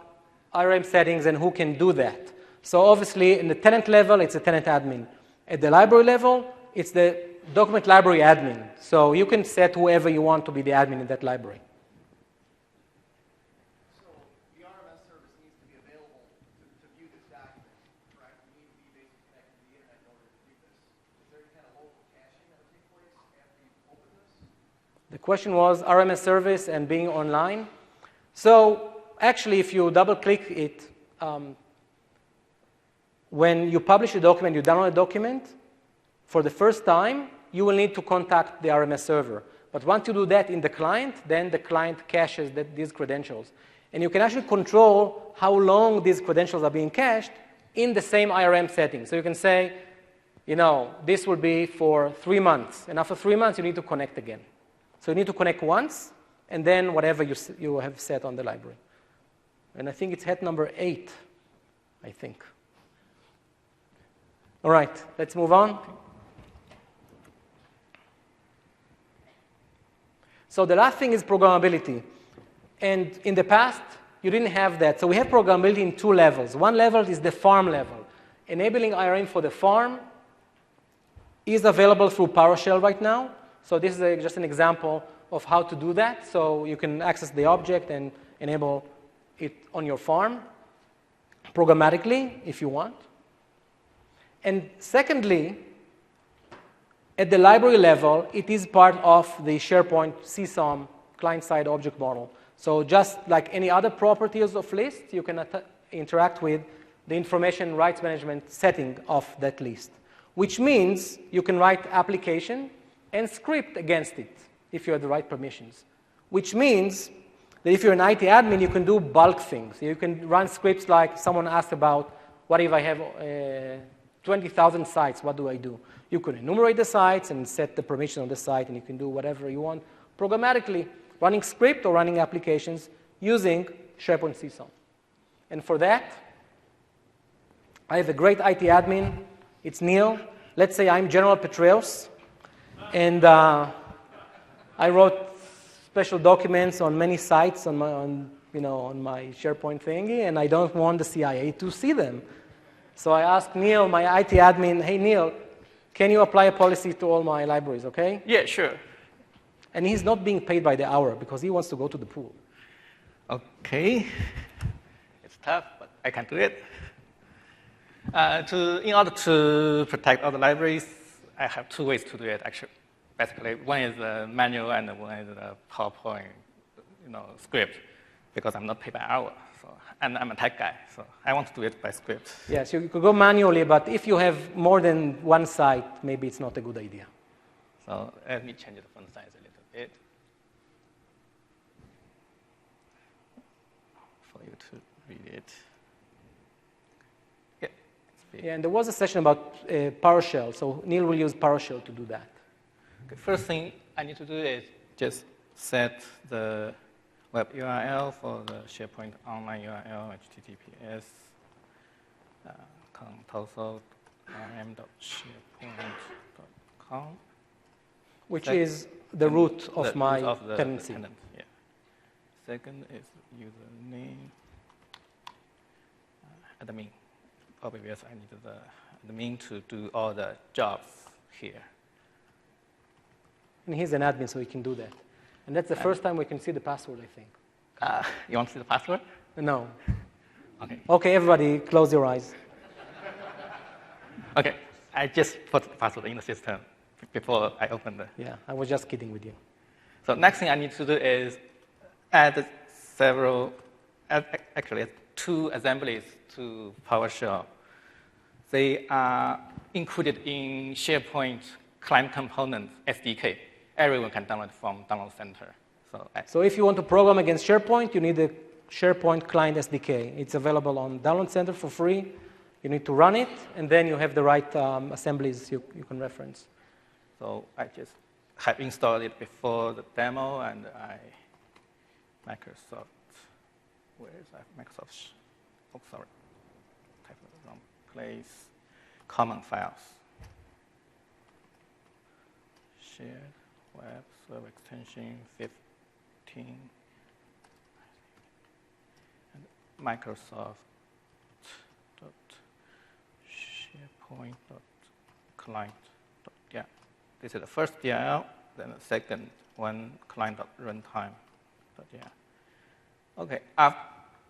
IRM settings and who can do that. So obviously, in the tenant level, it's a tenant admin. At the library level, it's the document library admin. So you can set whoever you want to be the admin in that library. So the RMS service needs to be available to view this document, correct? You need to be basically connected to the internet in order to do this. Is there any kind of local caching that would take place after you open this? The question was RMS service and being online. So actually, if you double-click it, when you publish a document, you download a document, for the first time, you will need to contact the RMS server. But once you do that in the client, then the client caches these credentials. And you can actually control how long these credentials are being cached in the same IRM setting. So you can say, this will be for 3 months. And after 3 months, you need to connect again. So you need to connect once, and then whatever you have set on the library. And I think it's hat number 8, I think. All right, let's move on. So the last thing is programmability. And in the past, you didn't have that. So we have programmability in 2 levels. One level is the farm level. Enabling IRM for the farm is available through PowerShell right now. So this is just an example of how to do that. So you can access the object and enable it on your farm programmatically if you want. And secondly, at the library level, it is part of the SharePoint CSOM client-side object model. So just like any other properties of list, you can interact with the information rights management setting of that list, which means you can write application and script against it if you have the right permissions, which means that if you're an IT admin, you can do bulk things. You can run scripts like someone asked about what if I have 20,000 sites? What do I do? You can enumerate the sites and set the permission on the site, and you can do whatever you want programmatically, running script or running applications using SharePoint CSON. And for that, I have a great IT admin. It's Neil. Let's say I'm General Petraeus, and I wrote special documents on many sites on my SharePoint thingy, and I don't want the CIA to see them. So I asked Neil, my IT admin, hey, Neil, can you apply a policy to all my libraries, okay? Yeah, sure. And he's not being paid by the hour because he wants to go to the pool. Okay. It's tough, but I can do it. In order to protect all the libraries, I have two ways to do it, actually. Basically, one is the manual and one is the PowerPoint script, because I'm not paid by hour. And I'm a tech guy, so I want to do it by script. Yes, you could go manually, but if you have more than one site, maybe it's not a good idea. So let me change the font size a little bit for you to read it. Yeah, it's big. Yeah, and there was a session about PowerShell, so Neil will use PowerShell to do that. Okay, first thing I need to do is just set the web URL for the SharePoint online URL, https console.rm.sharepoint.com. Which is the root of my root of the tenancy. tenant, yeah. Second is username, admin. Obviously, I need the admin to do all the jobs here. And he's an admin, so he can do that. And that's the first time we can see the password, I think. You want to see the password? No. Okay. Okay, everybody, close your eyes. Okay, I just put the password in the system before I open the... Yeah, I was just kidding with you. So next thing I need to do is add actually two assemblies to PowerShell. They are included in SharePoint Client Component SDK. Everyone can download from Download Center. So if you want to program against SharePoint, you need the SharePoint Client SDK. It's available on Download Center for free. You need to run it, and then you have the right assemblies you can reference. So I just have installed it before the demo, and Microsoft, where is that? Microsoft, oh, sorry, typed the wrong place. Common files. Shared web server extension 15. And Microsoft.SharePoint.client. Yeah, this is the first DLL, then the second one, client.runtime. Yeah. Okay, I've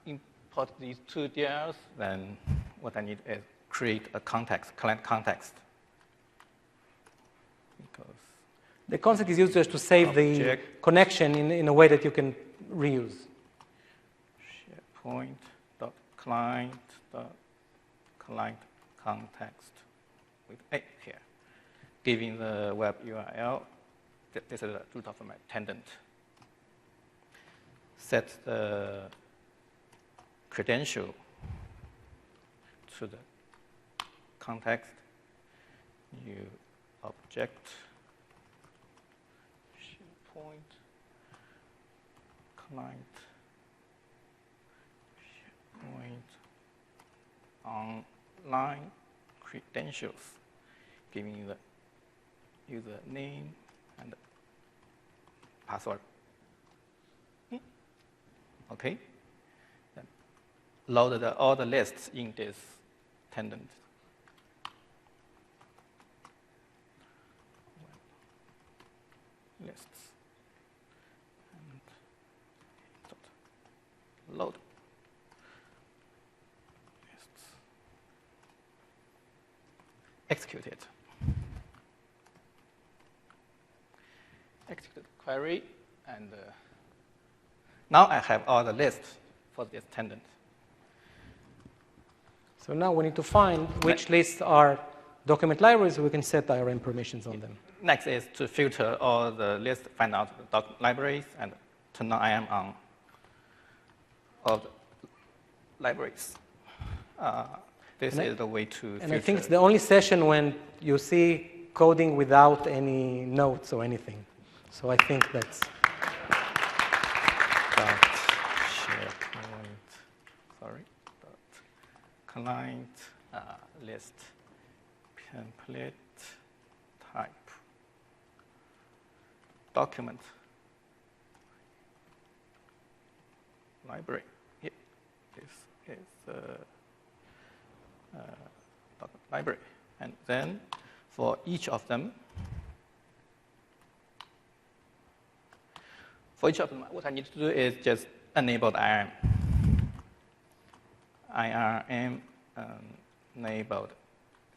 imported these two DLLs, then what I need is create a context, client context. Because the context is used just to save the connection in a way that you can reuse. SharePoint.client.client context with A here, giving the web URL. This is the root of my tenant. Set the credential to the context, new object, SharePoint, client, SharePoint, online credentials, giving you the username and password. Okay, then load all the lists in this tenant. Lists and load lists. Execute it. Execute the query, and now I have all the lists for this tenant. So now we need to find which lists are document libraries, so we can set IRM permissions on them. Next is to filter all the lists, find out the libraries, and turn on IAM on all the libraries. This is the way to And I think it's the only session when you see coding without any notes or anything. So I think that's... SharePoint, sorry, client list template type document library. Yeah, this is document library, and then for each of them, what I need to do is just enable the IRM. IRM enabled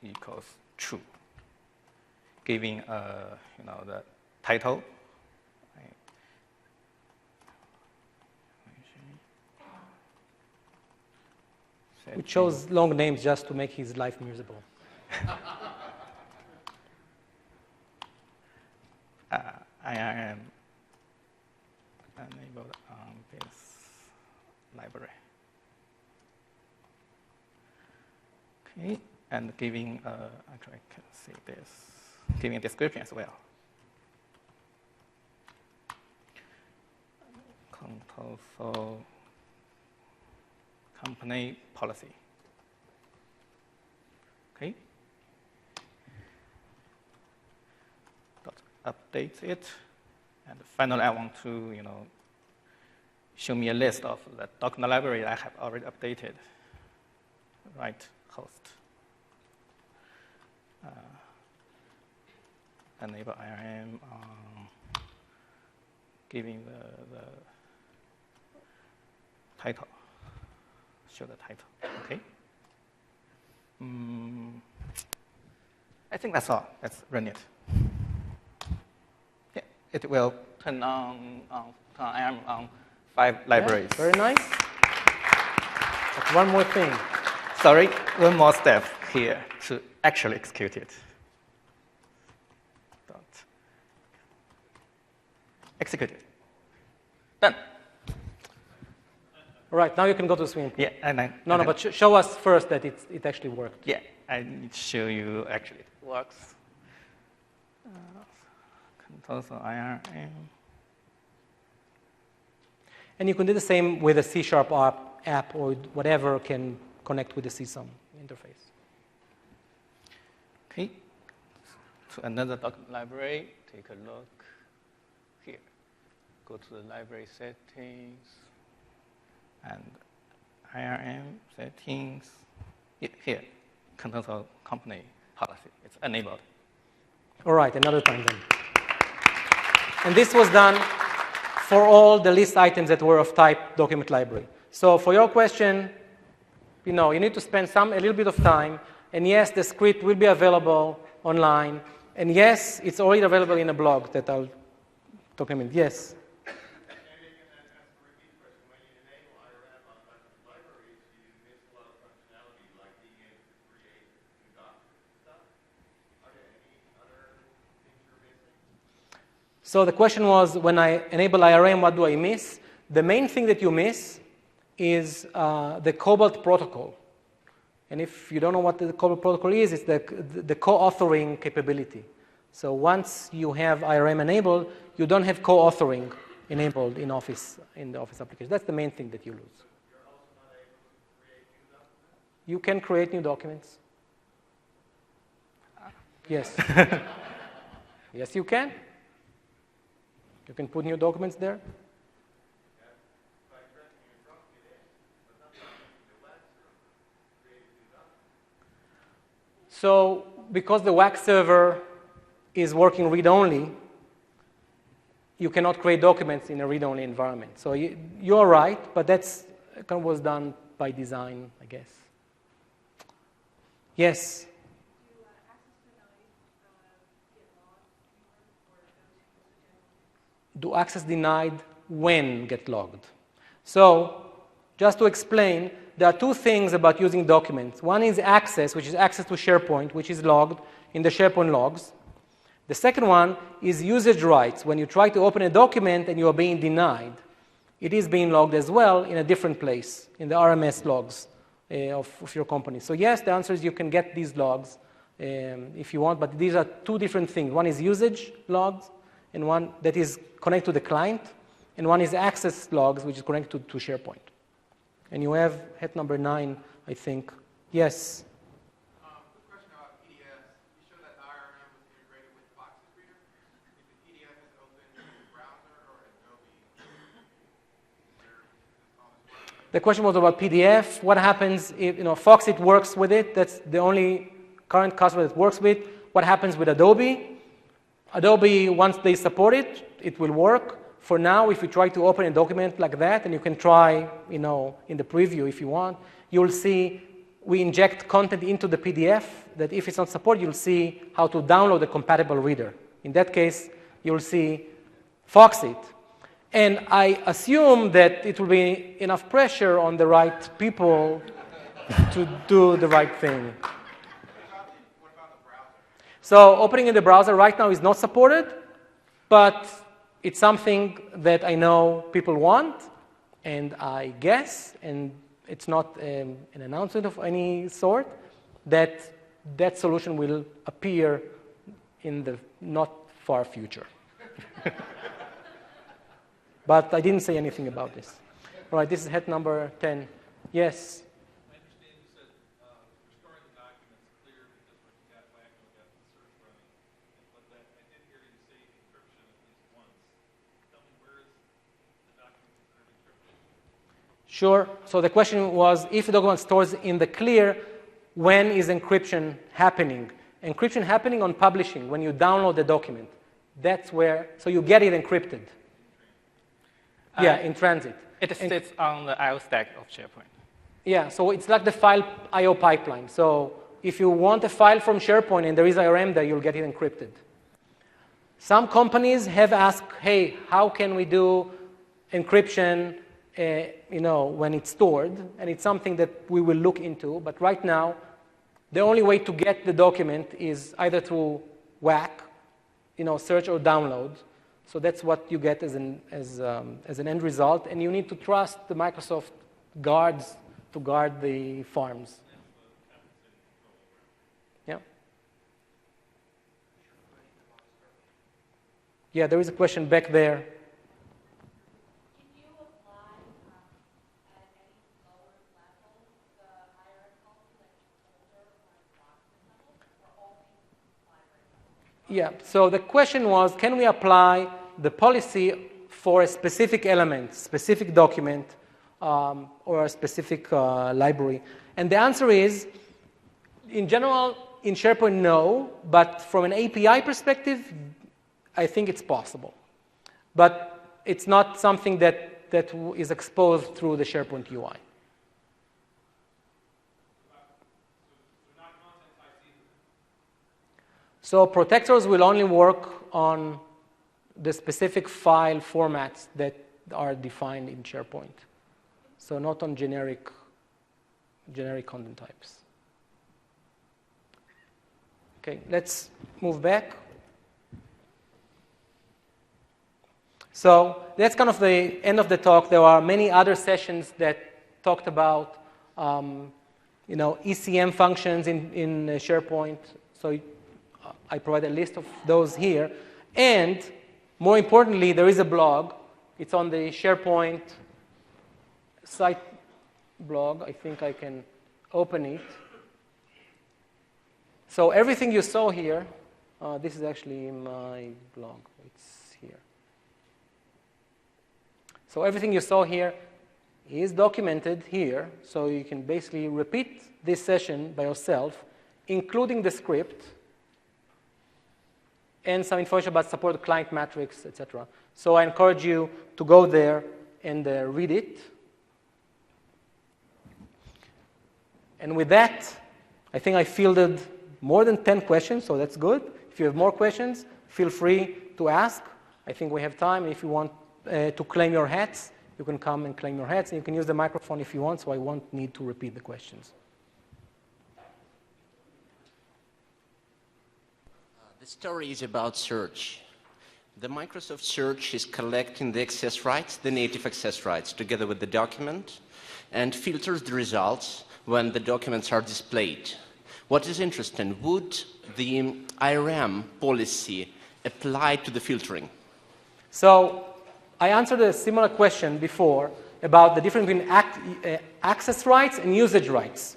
equals true, giving the title. We chose long names just to make his life miserable. IRM enabled on this library. Okay, and giving, actually I can see this, giving a description as well. Console company policy. Okay. Update it, and finally I want to, show me a list of the document library I have already updated. Right host. Enable IRM giving the title. Show the title. Okay. I think that's all. Let's run it. Yeah, it will turn on IRM on 5 libraries. Yeah, very nice. But one more thing. Sorry, one more step here to actually execute it. Execute it. Done. All right, now you can go to the swimming pool. Yeah, and I... No, but show us first that it actually worked. Yeah, I need to show you actually it works. Control IRM. And you can do the same with a C# app or whatever can connect with the CSOM interface. Okay, to another document library, take a look here. Go to the library settings and IRM settings. Here, control company policy. It's enabled. All right, another time then. And this was done for all the list items that were of type document library. So for your question, you need to spend a little bit of time. And yes, the script will be available online. And yes, it's already available in a blog that I'll document. Yes? So the question was, when I enable IRM, what do I miss? The main thing that you miss is the Cobalt protocol. And if you don't know what the Cobalt protocol is, it's the co-authoring capability. So once you have IRM enabled, you don't have co-authoring enabled in Office, in the Office application. That's the main thing that you lose. You're also not able to create new documents? You can create new documents. Yes. Yes, you can. You can put new documents there. So because the WAC server is working read-only, you cannot create documents in a read-only environment. So you're right, but that's kind of was done by design, I guess. Yes? Do access denied when get logged? So just to explain, there are two things about using documents. One is access, which is access to SharePoint, which is logged in the SharePoint logs. The second one is usage rights. When you try to open a document and you are being denied, it is being logged as well in a different place, in the RMS logs of your company. So yes, the answer is you can get these logs if you want, but these are two different things. One is usage logs, and one that is connected to the client, and one is access logs, which is connected to SharePoint. And you have head number 9, I think. Yes? Quick question about PDFs. You showed that IRM was integrated with Fox's reader. If the PDF is open in the browser or Adobe, The question was about PDF. What happens if, Foxit works with it. That's the only current customer that works with. What happens with Adobe? Adobe, once they support it, it will work. For now, if you try to open a document like that, and you can try, in the preview if you want, you'll see we inject content into the PDF that if it's not supported, you'll see how to download a compatible reader. In that case, you'll see Foxit. And I assume that it will be enough pressure on the right people to do the right thing. what about the browser? So opening in the browser right now is not supported, but it's something that I know people want, and I guess, and it's not an announcement of any sort, that that solution will appear in the not far future. But I didn't say anything about this. All right, this is head number 10. Yes? I understand you said restoring the documents clear because when you got back and got the search running, but that I did hear you say encryption at least once. Tell me, where is the document security encryption? Sure. So the question was, if the document stores in the clear, when is encryption happening? Encryption happening on publishing, when you download the document. That's where, so you get it encrypted. Yeah, in transit. It sits on the I/O stack of SharePoint. Yeah, so it's like the file I/O pipeline. So if you want a file from SharePoint and there is IRM there, you'll get it encrypted. Some companies have asked, hey, how can we do encryption when it's stored? And it's something that we will look into. But right now, the only way to get the document is either through WAC, search or download. So that's what you get as an end result, and you need to trust the Microsoft guards to guard the farms. Yeah. Yeah, there is a question back there. Can you apply at any lower level the higher policy, like folder or document level, or only library level? Yeah, so the question was, can we apply the policy for a specific element, specific document, or a specific library? And the answer is, in general, in SharePoint, no, but from an API perspective, I think it's possible. But it's not something that is exposed through the SharePoint UI. So protectors will only work on the specific file formats that are defined in SharePoint. So not on generic content types. Okay, let's move back. So that's kind of the end of the talk. There are many other sessions that talked about ECM functions in SharePoint. So I provide a list of those here. And more importantly, there is a blog. It's on the SharePoint site blog. I think I can open it. So everything you saw here, this is actually my blog. It's here. So everything you saw here is documented here. So you can basically repeat this session by yourself, including the script, and some information about support client metrics, etc. So I encourage you to go there and read it. And with that, I think I fielded more than 10 questions, so that's good. If you have more questions, feel free to ask. I think we have time. If you want to claim your hats, you can come and claim your hats, and you can use the microphone if you want, so I won't need to repeat the questions. The story is about search. The Microsoft search is collecting the access rights, the native access rights, together with the document, and filters the results when the documents are displayed. What is interesting, would the IRM policy apply to the filtering? So I answered a similar question before about the difference between access rights and usage rights.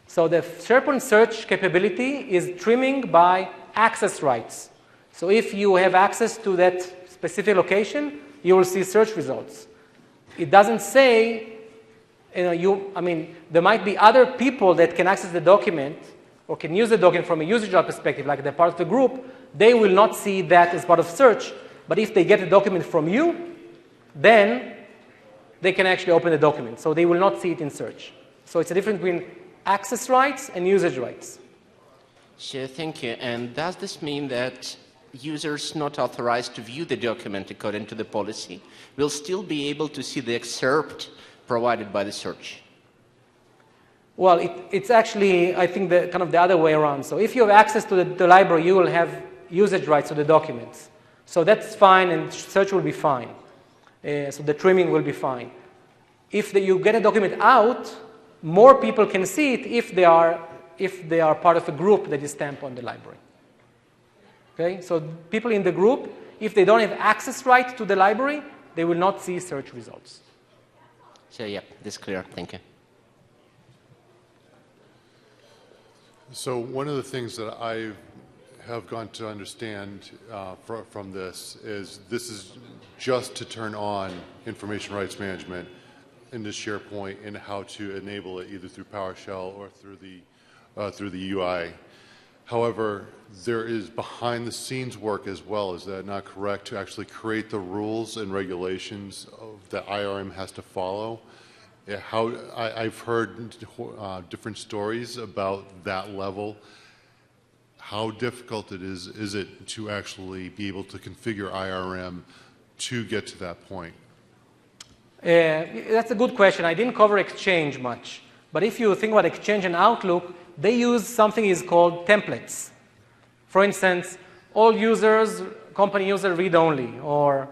So the SharePoint search capability is trimming by access rights. So if you have access to that specific location, you will see search results. It doesn't say, there might be other people that can access the document or can use the document from a usage right perspective, like they're part of the group. They will not see that as part of search. But if they get a document from you, then they can actually open the document. So they will not see it in search. So it's a difference between access rights and usage rights. Sure, thank you. And does this mean that users not authorized to view the document according to the policy will still be able to see the excerpt provided by the search? Well, it's actually, I think, kind of the other way around. So if you have access to the library, you will have usage rights to the documents. So that's fine, and search will be fine. So the trimming will be fine. If you get a document out, more people can see it if they are part of a group that is stamped on the library. Okay? So people in the group, if they don't have access right to the library, they will not see search results. So yeah, this is clear. Thank you. So one of the things that I have gone to understand from this is just to turn on information rights management into SharePoint and how to enable it either through PowerShell or through the UI. However, there is behind the scenes work as well, is that not correct, to actually create the rules and regulations that IRM has to follow? I've heard different stories about that level. How difficult is it to actually be able to configure IRM to get to that point? That's a good question. I didn't cover Exchange much. But if you think about Exchange and Outlook, they use something is called templates. For instance, all users, company user read-only, or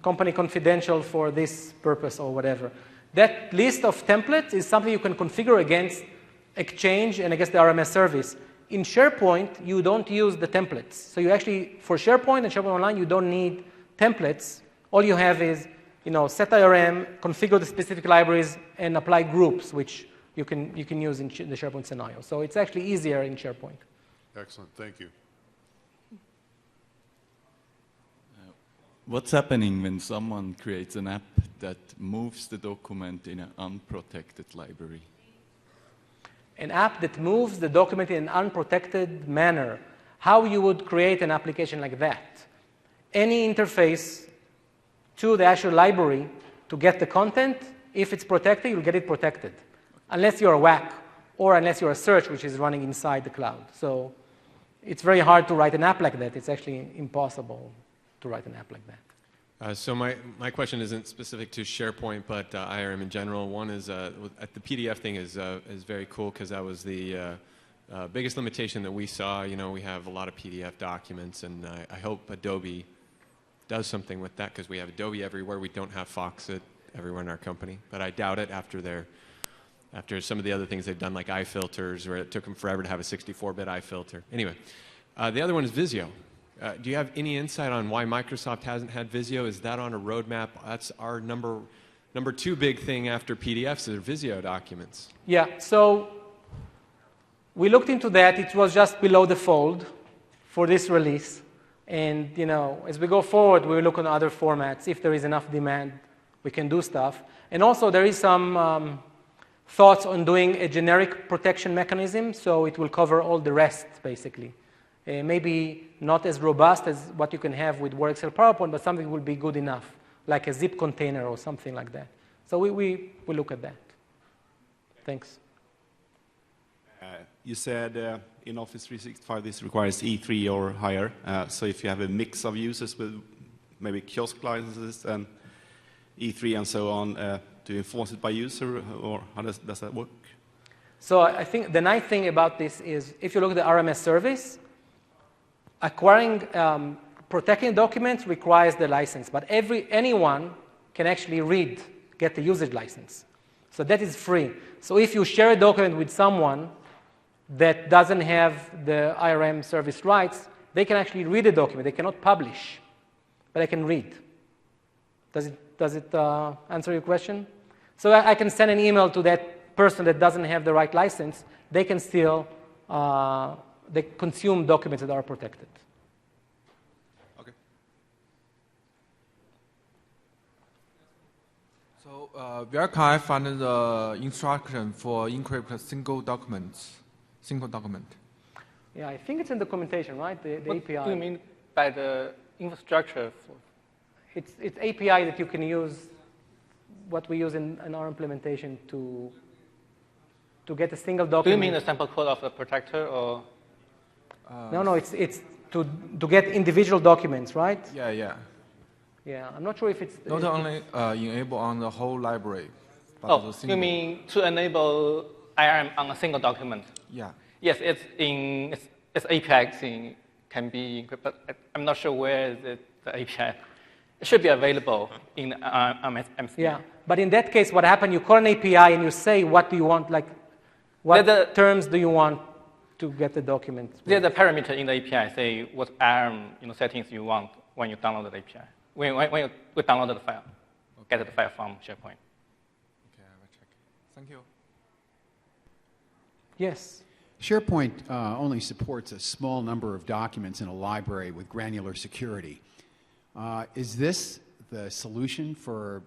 company confidential for this purpose or whatever. That list of templates is something you can configure against Exchange and against the RMS service. In SharePoint, you don't use the templates. So you actually, for SharePoint and SharePoint Online, you don't need templates. All you have is, set IRM, configure the specific libraries, and apply groups, which you can use in the SharePoint scenario. So it's actually easier in SharePoint. Excellent, thank you. What's happening when someone creates an app that moves the document in an unprotected library? An app that moves the document in an unprotected manner. How you would create an application like that? Any interface to the actual library to get the content, if it's protected, you'll get it protected. Unless you're a WAC, or unless you're a search, which is running inside the cloud. So it's very hard to write an app like that. It's actually impossible to write an app like that. So my question isn't specific to SharePoint, but IRM in general. One is the PDF thing is very cool because that was the biggest limitation that we saw. We have a lot of PDF documents, and I hope Adobe does something with that because we have Adobe everywhere. We don't have Foxit everywhere in our company, but I doubt it after some of the other things they've done, like iFilters, where it took them forever to have a 64-bit iFilter. Anyway, the other one is Visio. Do you have any insight on why Microsoft hasn't had Visio? Is that on a roadmap? That's our number two big thing after PDFs is Visio documents. Yeah, so we looked into that. It was just below the fold for this release. And as we go forward, we will look on other formats. If there is enough demand, we can do stuff. And also, there is some thoughts on doing a generic protection mechanism, so it will cover all the rest, basically. Maybe not as robust as what you can have with Word, Excel, PowerPoint, but something will be good enough, like a zip container or something like that. So we look at that. Thanks. You said in Office 365 this requires E3 or higher. So if you have a mix of users with maybe kiosk licenses and E3 and so on, do you enforce it by user, or how does that work? So I think the nice thing about this is if you look at the RMS service, acquiring, protecting documents requires the license, but anyone can actually get the usage license. So that is free. So if you share a document with someone that doesn't have the IRM service rights, they can actually read the document. They cannot publish, but they can read. Does it answer your question? So I can send an email to that person that doesn't have the right license. They can still they consume documents that are protected. Okay. So where can I find the instruction for encrypt single document? Yeah, I think it's in the documentation, right? The What API. do you mean by the infrastructure? It's API that you can use, what we use in our implementation to get a single document. Do you mean the sample code of the protector, or? No, it's to get individual documents, right? Yeah. Yeah, I'm not sure if it's... Not only enable on the whole library, but Oh, the you single. mean to enable IRM on a single document? Yeah. Yes, its API thing can be encrypted, but I'm not sure where is the API. It should be available in MSP. Yeah, but in that case, what happened, you call an API and you say, what do you want, like, what terms do you want to get the document? There's a parameter in the API, say what ARM settings you want when you download the API. When you download the file, get the file from SharePoint. Okay, I will check. Thank you. Yes. SharePoint only supports a small number of documents in a library with granular security. Is this the solution for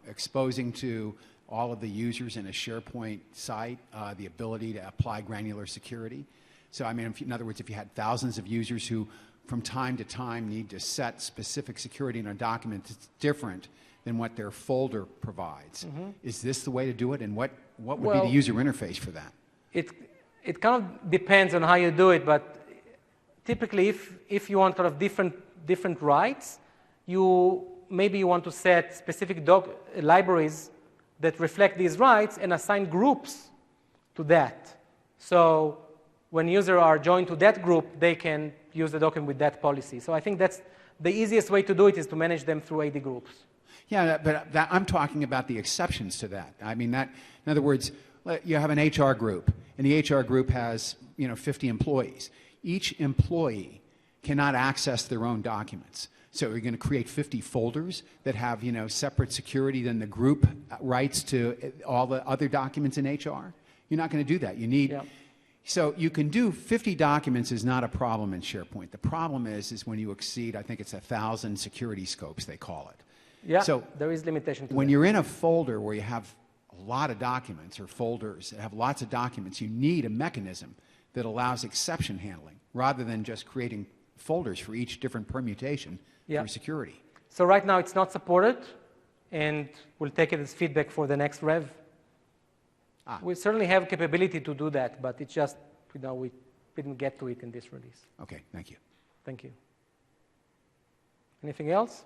exposing to all of the users in a SharePoint site the ability to apply granular security? So I mean, in other words, if you had thousands of users who from time to time need to set specific security in a document that's different than what their folder provides, is this the way to do it? And what would be the user interface for that? It kind of depends on how you do it, but typically if you want kind of different rights, maybe you want to set specific libraries that reflect these rights and assign groups to that. So when users are joined to that group, they can use the document with that policy. So I think that's the easiest way to do it, is to manage them through AD groups. Yeah, but I'm talking about the exceptions to that. I mean, in other words, you have an HR group, and the HR group has 50 employees. Each employee cannot access their own documents. So you're going to create 50 folders that have separate security than the group rights to all the other documents in HR? You're not going to do that. You need... Yeah. So you can do 50 documents is not a problem in SharePoint. The problem is when you exceed, I think it's 1,000 security scopes, they call it. Yeah, so there is limitation to when that. you're in a folder where you have a lot of documents, or folders that have lots of documents, you need a mechanism that allows exception handling rather than just creating folders for each different permutation for security. So right now it's not supported, and we'll take it as feedback for the next rev. We certainly have capability to do that, but it's just, we didn't get to it in this release. Okay, thank you. Thank you. Anything else?